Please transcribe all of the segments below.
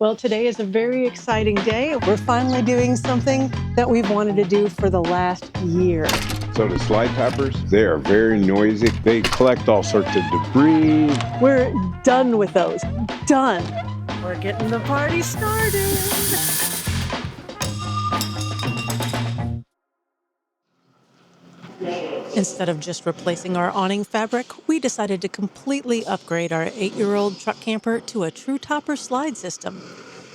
Well, today is a very exciting day. We're finally doing something that we've wanted to do for the last year. So the slide toppers, they are very noisy. They collect all sorts of debris. We're done with those. Done. We're getting the party started. Instead of just replacing our awning fabric, we decided to completely upgrade our 8-year-old truck camper to a true topper slide system.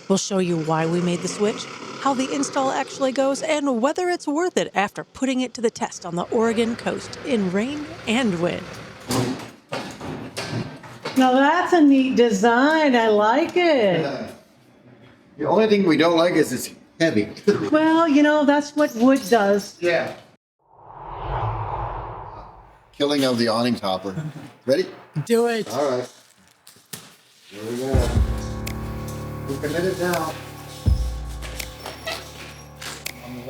We'll show you why we made the switch, how the install actually goes, and whether it's worth it after putting it to the test on the Oregon coast in rain and wind. Now that's a neat design. I like it. The only thing we don't like is it's heavy. Well, you know, that's what wood does. Yeah. Killing of the awning topper. Ready? Do it. All right. Here we go. We're committed now.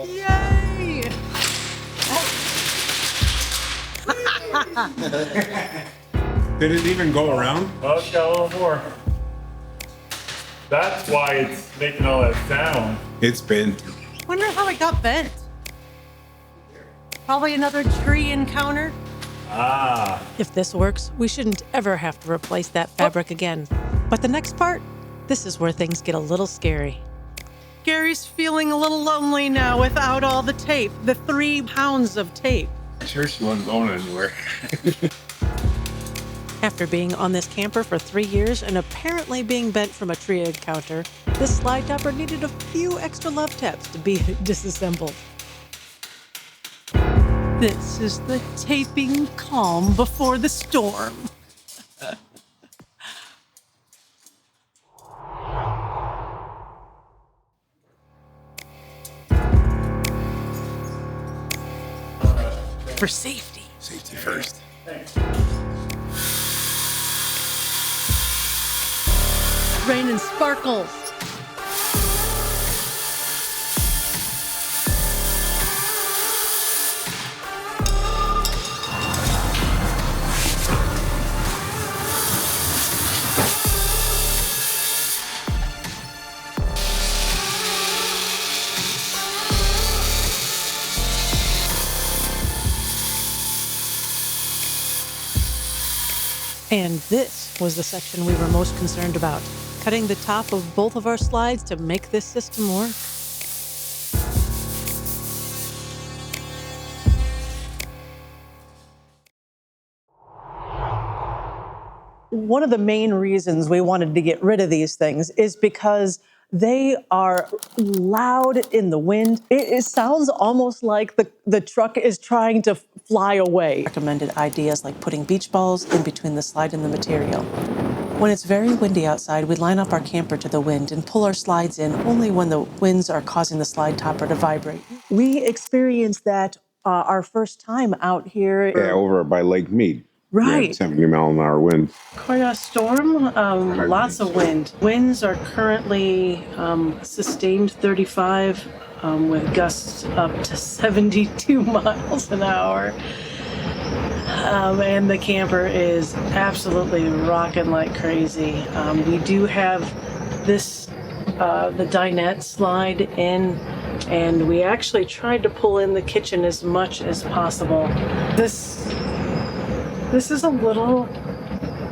Yay! Did it even go around? Oh, it's got a little more. That's why it's making all that sound. It's bent. Wonder how it got bent. Probably another tree encounter. Ah. If this works, we shouldn't ever have to replace that fabric again. But the next part, this is where things get a little scary. Gary's feeling a little lonely now without all the tape, the 3 pounds of tape. Sure she wasn't going anywhere. After being on this camper for 3 years and apparently being bent from a tree encounter, this slide topper needed a few extra love taps to be disassembled. This is the taping calm before the storm. For safety. Safety first. Rain and sparkles. And this was the section we were most concerned about, cutting the top of both of our slides to make this system work. One of the main reasons we wanted to get rid of these things is because they are loud in the wind. It sounds almost like the truck is trying to fly away. Recommended ideas like putting beach balls in between the slide and the material. When it's very windy outside, we line up our camper to the wind and pull our slides in only when the winds are causing the slide topper to vibrate. We experienced that our first time out here. Yeah, over by Lake Mead. Right. 70-mile-an-hour wind. Quite a storm, lots of wind. Winds are currently sustained 35 with gusts up to 72 miles an hour. And the camper is absolutely rocking like crazy. We do have this, the dinette slide in, and we actually tried to pull in the kitchen as much as possible. This is a little,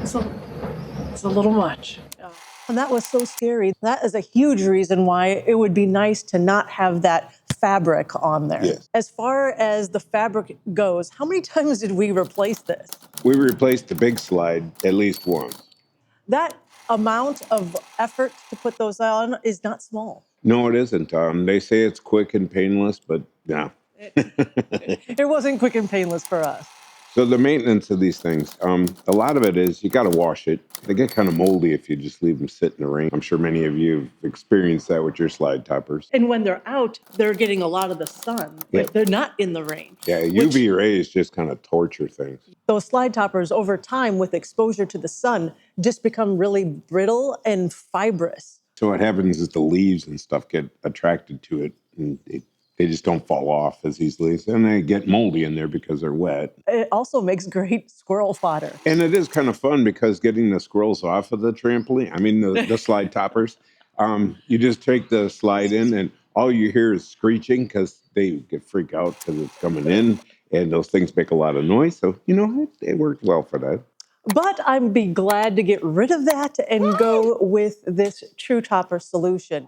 it's a little much. And that was so scary. That is a huge reason why it would be nice to not have that fabric on there. Yes. As far as the fabric goes, how many times did we replace this? We replaced the big slide at least once. That amount of effort to put those on is not small. No, it isn't. They say it's quick and painless, but yeah. It wasn't quick and painless for us. So the maintenance of these things, a lot of it is you got to wash it. They get kind of moldy if you just leave them sit in the rain. I'm sure many of you have experienced that with your slide toppers. And when they're out, they're getting a lot of the sun. Yeah. Like they're not in the rain. Yeah, UV rays just kind of torture things. Those slide toppers over time with exposure to the sun just become really brittle and fibrous. So what happens is the leaves and stuff get attracted to it, and they just don't fall off as easily. And they get moldy in there because they're wet. It also makes great squirrel fodder. And it is kind of fun because getting the squirrels off of the trampoline, the slide toppers, You just take the slide in, and all you hear is screeching because they get freaked out because it's coming in, and those things make a lot of noise. So, it worked well for that. But I'd be glad to get rid of that and go with this True Topper solution.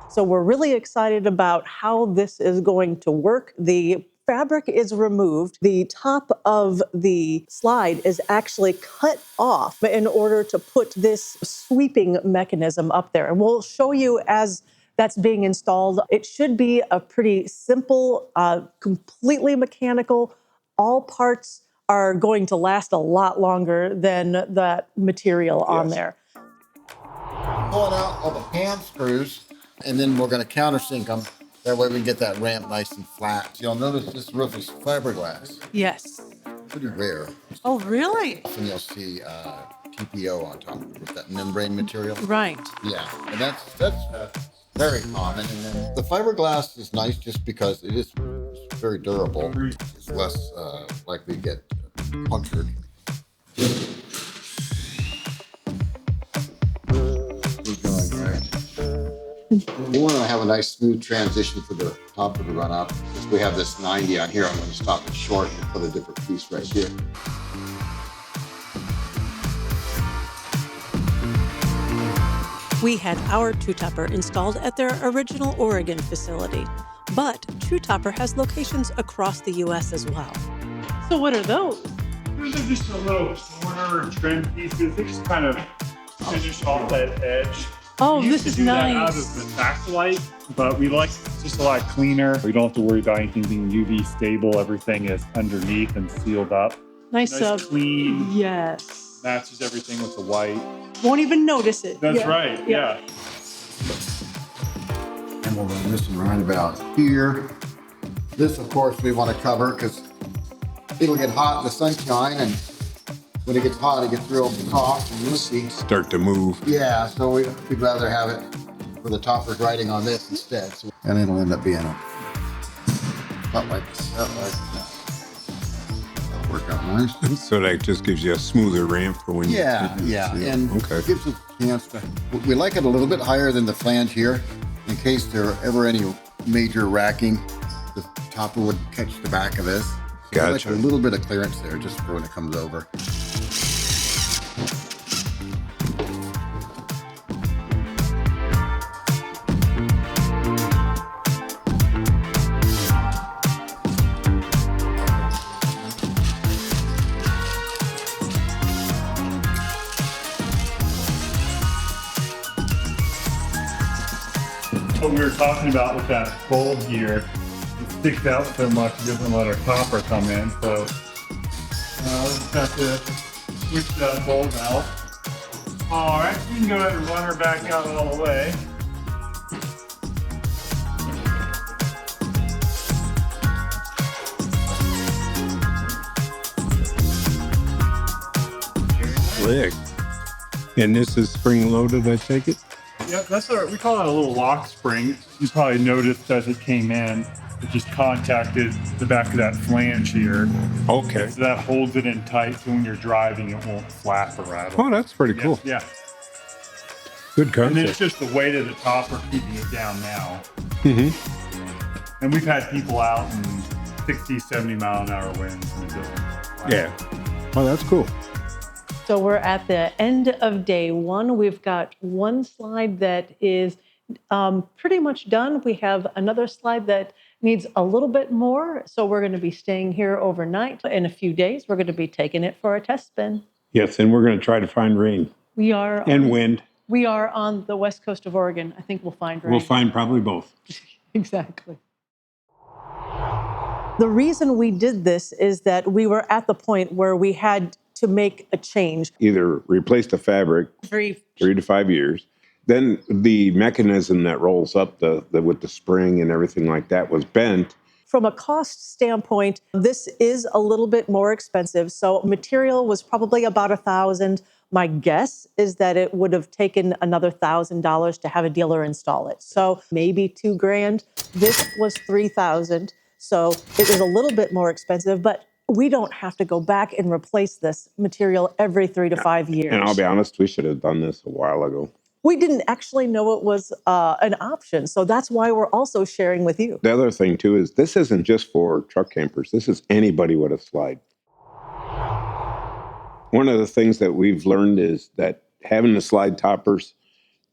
So we're really excited about how this is going to work. The fabric is removed. The top of the slide is actually cut off in order to put this sweeping mechanism up there. And we'll show you as that's being installed. It should be a pretty simple, completely mechanical. All parts are going to last a lot longer than that material on there. Pulling out all the hand screws, and then we're going to countersink them. That way we can get that ramp nice and flat. You'll notice this roof is fiberglass. Yes. Pretty rare. Oh, really? Often you'll see TPO on top of the roof, that membrane material. Right. Yeah, and that's very common. And then the fiberglass is nice just because it's very durable. It's less likely to get punctured. We want to have a nice smooth transition for the top of the run up. We have this 90 on here. I'm going to stop it short and put a different piece right here. We had our True Topper installed at their original Oregon facility, but True Topper has locations across the U.S. as well. So what are those? Those are just a little corner trim pieces. They just kind of finish off that edge. Oh, We used this to is do that out nice. of the backlight, but we like it's just a lot cleaner. We don't have to worry about anything being UV stable. Everything is underneath and sealed up. Nice, Clean. yes. Matches everything with the white. Won't even notice it. That's Yeah. right. Yeah. And we'll run this one right about here. This, of course, we want to cover because it'll get hot in the sunshine, and when it gets hot, it gets real soft and loosey. Start to move. Yeah, so we'd rather have it for the toppers riding on this instead. So, and it'll end up being not like that. That'll work out nice. So that just gives you a smoother ramp for when Yeah, and Okay. gives us a chance to. We like it a little bit higher than the flange here, in case there are ever any major racking. The topper would catch the back of this. So we like Gotcha. a little bit of clearance there, just for when it comes over. What we were talking about with that bulb here, it sticks out so much it doesn't let our topper come in. So we'll just have to switch that bulb out. All right, we can go ahead and run her back out all the way. Slick. And this is spring loaded, I take it? Yeah, that's we call it a little lock spring. You probably noticed as it came in, it just contacted the back of that flange here. Okay. So that holds it in tight so when you're driving, it won't flap or rattle. Oh, that's pretty cool. Yeah. Good And it's concept. just the weight of the topper keeping it down now. Mm-hmm. And we've had people out in 60, 70 mile an hour winds in the building. Yeah. Oh, that's cool. So we're at the end of day one. We've got one slide that is pretty much done. We have another slide that needs a little bit more. So we're going to be staying here overnight. In a few days, we're going to be taking it for a test spin. Yes, and we're going to try to find rain We are and wind. We are on the west coast of Oregon. I think we'll find rain. We'll find probably both. Exactly. The reason we did this is that we were at the point where we had to make a change. Either replace the fabric 3 to 5 years. Then the mechanism that rolls up with the spring and everything like that was bent. From a cost standpoint, this is a little bit more expensive. So material was probably about $1,000. My guess is that it would have taken another $1,000 to have a dealer install it. So maybe $2,000. This was $3,000. So it was a little bit more expensive, but we don't have to go back and replace this material every 3 to 5 years. And I'll be honest, we should have done this a while ago. we didn't actually know it was an option. So that's why we're also sharing with you. The other thing too is this isn't just for truck campers. This is anybody with a slide. One of the things that we've learned is that having the slide toppers,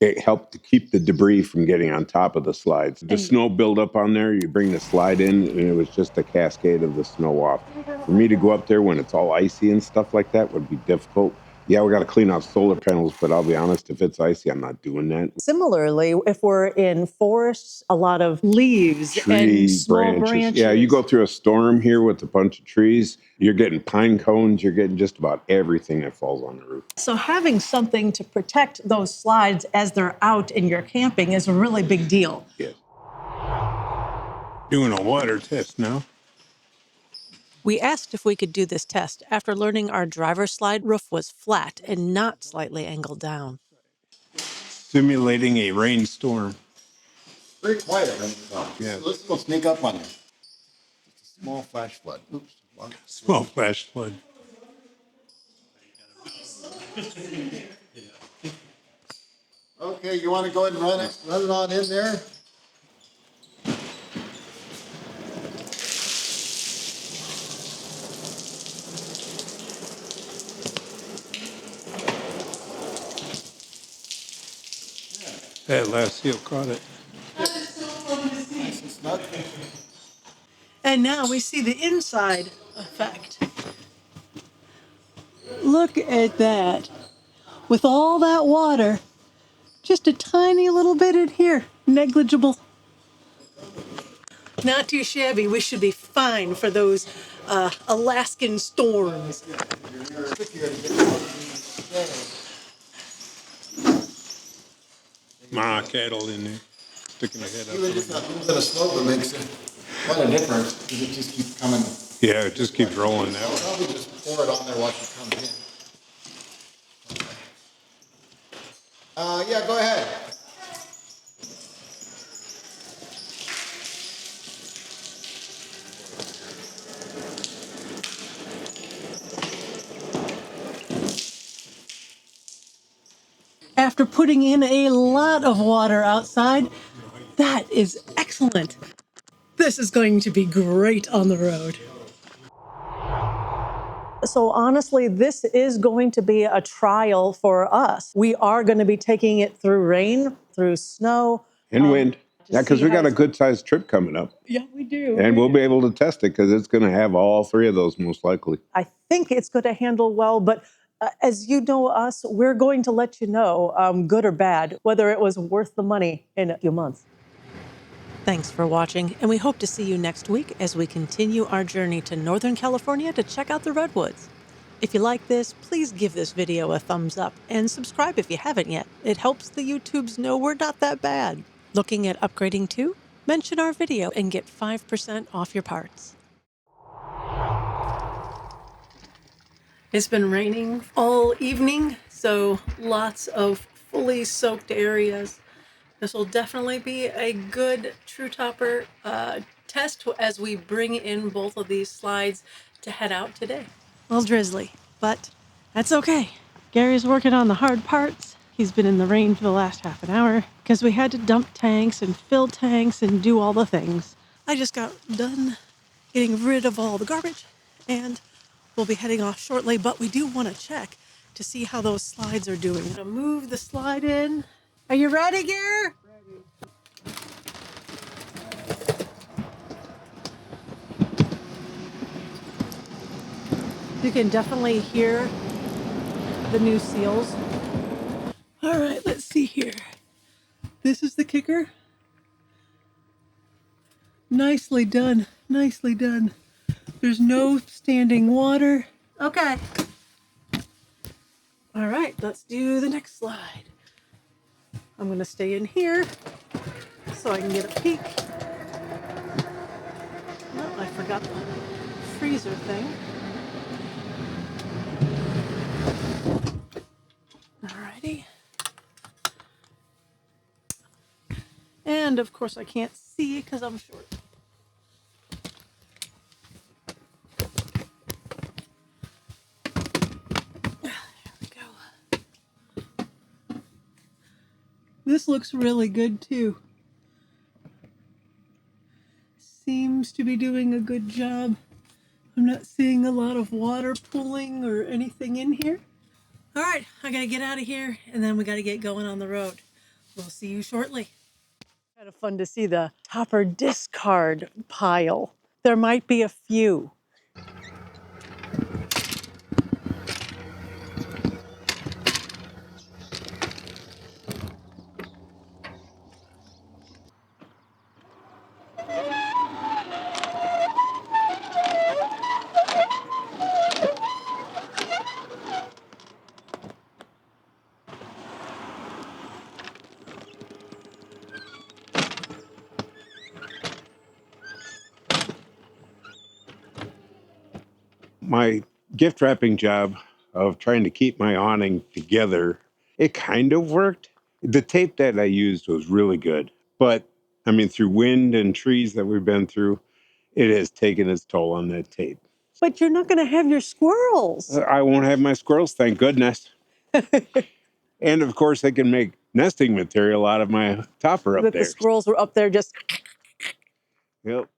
it helped to keep the debris from getting on top of the slides. The snow build up on there, you bring the slide in, and it was just a cascade of the snow off. For me to go up there when it's all icy and stuff like that would be difficult. Yeah, we got to clean out solar panels, but I'll be honest, if it's icy, I'm not doing that. Similarly, if we're in forests, a lot of leaves and Trees, small branches. Yeah, you go through a storm here with a bunch of trees, you're getting pine cones, you're getting just about everything that falls on the roof. So having something to protect those slides as they're out and you're camping is a really big deal. Yes. Doing a water test now. We asked if we could do this test after learning our driver's slide roof was flat and not slightly angled down. Simulating a rainstorm. Very quiet right now. Yeah. Let's go sneak up on you. Just a small flash flood. Oops. Small flash flood. Okay, you want to go ahead and run it on in there? That last seal caught it. It's not. And now we see the inside effect. Look at that. With all that water, just a tiny little bit in here, negligible. Not too shabby. We should be fine for those Alaskan storms. Ma cattle in there, sticking their head Even up. just a little bit of slope, it makes quite a difference because it just keeps coming. Yeah, it just keeps rolling that I'll way. probably just pour it on there while she comes in. Yeah, go ahead. After putting in a lot of water outside, that is excellent. This is going to be great on the road. So honestly, this is going to be a trial for us. We are going to be taking it through rain, through snow. And wind. Yeah, because we got a good sized trip coming up. Yeah, we do. And we'll be able to test it because it's going to have all three of those most likely. I think it's going to handle well, but as you know us, we're going to let you know, good or bad, whether it was worth the money in a few months. Thanks for watching, and we hope to see you next week as we continue our journey to Northern California to check out the redwoods. If you like this, please give this video a thumbs up and subscribe if you haven't yet. It helps the YouTubes know we're not that bad. Looking at upgrading too? Mention our video and get 5% off your parts. It's been raining all evening, so lots of fully soaked areas. This will definitely be a good true topper test as we bring in both of these slides to head out today. A little drizzly, but that's okay. Gary's working on the hard parts. He's been in the rain for the last half an hour because we had to dump tanks and fill tanks and do all the things. I just got done getting rid of all the garbage and we'll be heading off shortly, but we do want to check to see how those slides are doing. I'm gonna move the slide in. Are you ready, Gary? You can definitely hear the new seals. All right, let's see here. This is the kicker. Nicely done, nicely done. There's no standing water. Okay. All right, let's do the next slide. I'm gonna stay in here so I can get a peek. No, I forgot the freezer thing. Alrighty. And of course I can't see because I'm short. There we go. This looks really good too. Seems to be doing a good job. I'm not seeing a lot of water pooling or anything in here. All right, I gotta get out of here and then we gotta get going on the road. We'll see you shortly. Kind of fun to see the topper discard pile. There might be a few. My gift wrapping job of trying to keep my awning together, it kind of worked. The tape that I used was really good, but I mean, through wind and trees that we've been through, it has taken its toll on that tape. But you're not going to have your squirrels. I won't have my squirrels, thank goodness. And of course, I can make nesting material out of my topper up That there. the squirrels were up there just. Yep.